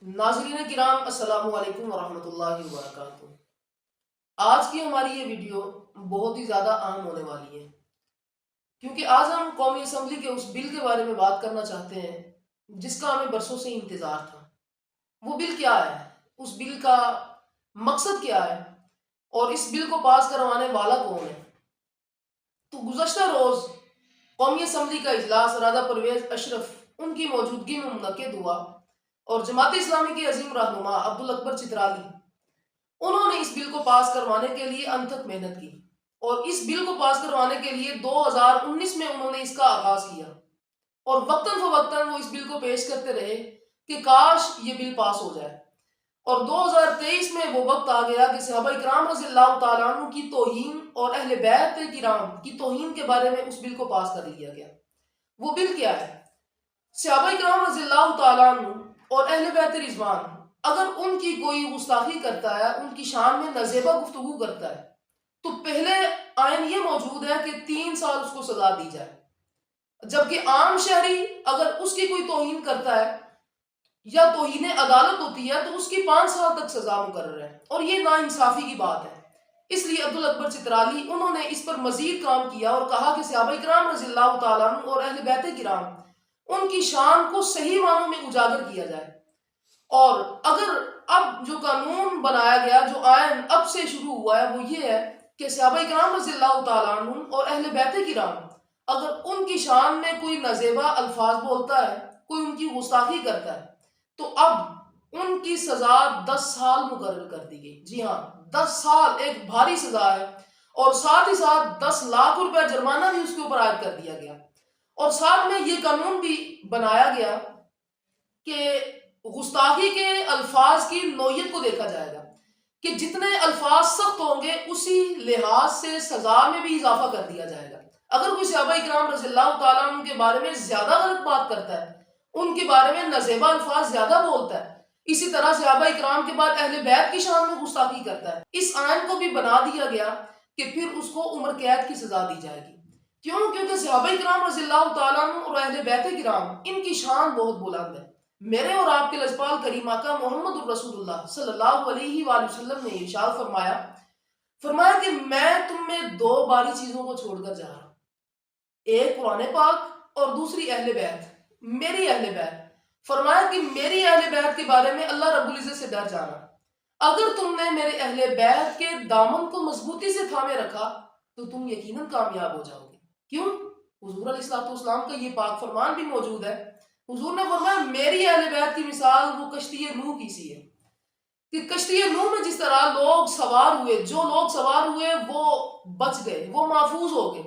ناظرین کرام السلام علیکم ورحمۃ اللہ وبرکاتہ۔ آج کی ہماری یہ ویڈیو بہت ہی زیادہ اہم ہونے والی ہے، کیونکہ آج ہم قومی اسمبلی کے اس بل کے بارے میں بات کرنا چاہتے ہیں جس کا ہمیں برسوں سے انتظار تھا۔ وہ بل کیا ہے، اس بل کا مقصد کیا ہے، اور اس بل کو پاس کروانے والا کون ہے؟ تو گزشتہ روز قومی اسمبلی کا اجلاس راجہ پرویز اشرف ان کی موجودگی میں منعقد ہوا، اور جماعت اسلامی کے عظیم رہنما عبدالاکبر چترالی انہوں نے اس بل کو پاس کروانے کے لیے انتھک محنت کی، اور اس بل کو پاس کروانے کے لیے 2019 میں انہوں نے اس کا آغاز کیا، اور وقتاً فوقتاً وہ اس بل کو پیش کرتے رہے کہ کاش یہ بل پاس ہو جائے۔ اور 2023 میں وہ وقت آ گیا کہ صحابہ کرام رضی اللہ تعالیٰ عنہ کی توہین اور اہل بیت کرام کی توہین کے بارے میں اس بل کو پاس کر لیا گیا۔ وہ بل کیا ہے؟ صحابہ کرام رضی اللہ تعالیٰ عنہ اور اہل بیت رضوان اگر ان کی کوئی گستاخی کرتا ہے، ان کی شان میں نازیبہ گفتگو کرتا ہے، تو پہلے آئین یہ موجود ہے کہ 3 سال اس کو سزا دی جائے، جبکہ عام شہری اگر اس کی کوئی توہین کرتا ہے یا توہین عدالت ہوتی ہے تو اس کی 5 سال تک سزا مقرر ہے، اور یہ ناانصافی کی بات ہے۔ اس لیے عبدالاکبر چترالی انہوں نے اس پر مزید کام کیا اور کہا کہ صحابہ کرام رضی اللہ تعالیٰ عنہ اور اہل بیت کرام ان کی شان کو صحیح معنوں میں اجاگر کیا جائے، اور اگر اب جو قانون بنایا گیا، جو آئین اب سے شروع ہوا ہے، وہ یہ ہے کہ صحابہ کرام رضی اللہ تعالیٰ عنہ اور اہل بیت کرام اگر ان کی شان میں کوئی نازیبہ الفاظ بولتا ہے، کوئی ان کی گستاخی کرتا ہے، تو اب ان کی سزا 10 سال مقرر کر دی گئی۔ جی ہاں، 10 سال ایک بھاری سزا ہے، اور ساتھ ہی ساتھ 10 لاکھ روپے جرمانہ بھی اس کے اوپر عائد کر دیا گیا، اور ساتھ میں یہ قانون بھی بنایا گیا کہ گستاخی کے الفاظ کی نوعیت کو دیکھا جائے گا کہ جتنے الفاظ سخت ہوں گے اسی لحاظ سے سزا میں بھی اضافہ کر دیا جائے گا۔ اگر کوئی صحابہ کرام رضی اللہ تعالیٰ عنہ کے بارے میں زیادہ غلط بات کرتا ہے، ان کے بارے میں نازیبہ الفاظ زیادہ بولتا ہے، اسی طرح صحابہ کرام کے بعد اہل بیت کی شان میں گستاخی کرتا ہے، اس آئین کو بھی بنا دیا گیا کہ پھر اس کو عمر قید کی سزا دی جائے گی۔ کیوں؟ کیونکہ صحابہ کرام رضی اللہ تعالیٰ عنہ اور اہل بیت کرام ان کی شان بہت بلند ہے۔ میرے اور آپ کے لجپال کریم آقا محمد الرسول اللہ صلی اللہ علیہ وآلہ وسلم نے ارشاد فرمایا کہ میں تم میں 2 باری چیزوں کو چھوڑ کر جا رہا ہوں، ایک قرآن پاک اور دوسری اہل بیت، میری اہل بیت۔ فرمایا کہ میری اہل بیت کے بارے میں اللہ رب العزت سے ڈر جانا۔ اگر تم نے میرے اہل بیت کے دامن کو مضبوطی سے تھامے رکھا تو تم یقیناً کامیاب ہو جاؤ گے۔ کیوں؟ حضور علیہ السلام کا یہ پاک فرمان بھی موجود ہے۔ حضور نے فرمایا میری اہل بیت کی مثال وہ کشتی نوح کی سی ہے، کہ کشتی نوح میں جس طرح لوگ سوار ہوئے، جو لوگ سوار ہوئے وہ بچ گئے، وہ محفوظ ہو گئے،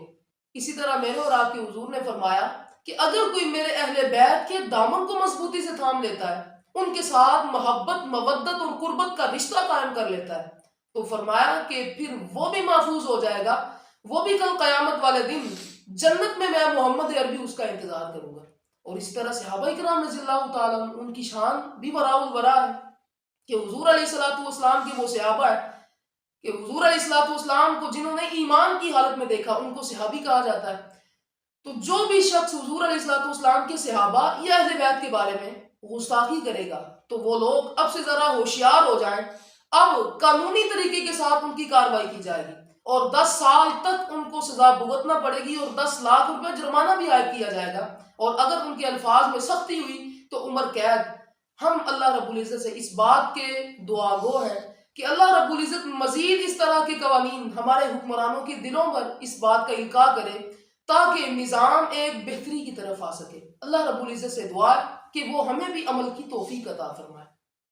اسی طرح میرے اور آپ کے حضور نے فرمایا کہ اگر کوئی میرے اہل بیت کے دامن کو مضبوطی سے تھام لیتا ہے، ان کے ساتھ محبت، مودت اور قربت کا رشتہ قائم کر لیتا ہے، تو فرمایا کہ پھر وہ بھی محفوظ ہو جائے گا، وہ بھی کل قیامت والے دن جنت میں محمد عربی اس کا انتظار کروں گا۔ اور اس طرح صحابہ کرام رضی اللہ تعالیٰ ان کی شان بھی وراء الورا ہے، کہ حضور علیہ السلام کے وہ صحابہ ہے کہ حضور علیہ السلام کو جنہوں نے ایمان کی حالت میں دیکھا ان کو صحابی کہا جاتا ہے۔ تو جو بھی شخص حضور علیہ السلام کے صحابہ یا اہل بیت کے بارے میں گستاخی کرے گا تو وہ لوگ اب سے ذرا ہوشیار ہو جائیں، اب قانونی طریقے کے ساتھ ان کی کارروائی کی جائے گی، اور 10 سال تک ان کو سزا بھگتنا پڑے گی، اور 10 لاکھ روپے جرمانہ بھی عائد کیا جائے گا، اور اگر ان کے الفاظ میں سختی ہوئی تو عمر قید۔ ہم اللہ رب العزت سے اس بات کے دعا گو ہیں کہ اللہ رب العزت مزید اس طرح کے قوانین ہمارے حکمرانوں کے دلوں پر اس بات کا القاء کرے تاکہ نظام ایک بہتری کی طرف آ سکے۔ اللہ رب العزت سے دعا ہے کہ وہ ہمیں بھی عمل کی توفیق عطا فرمائے۔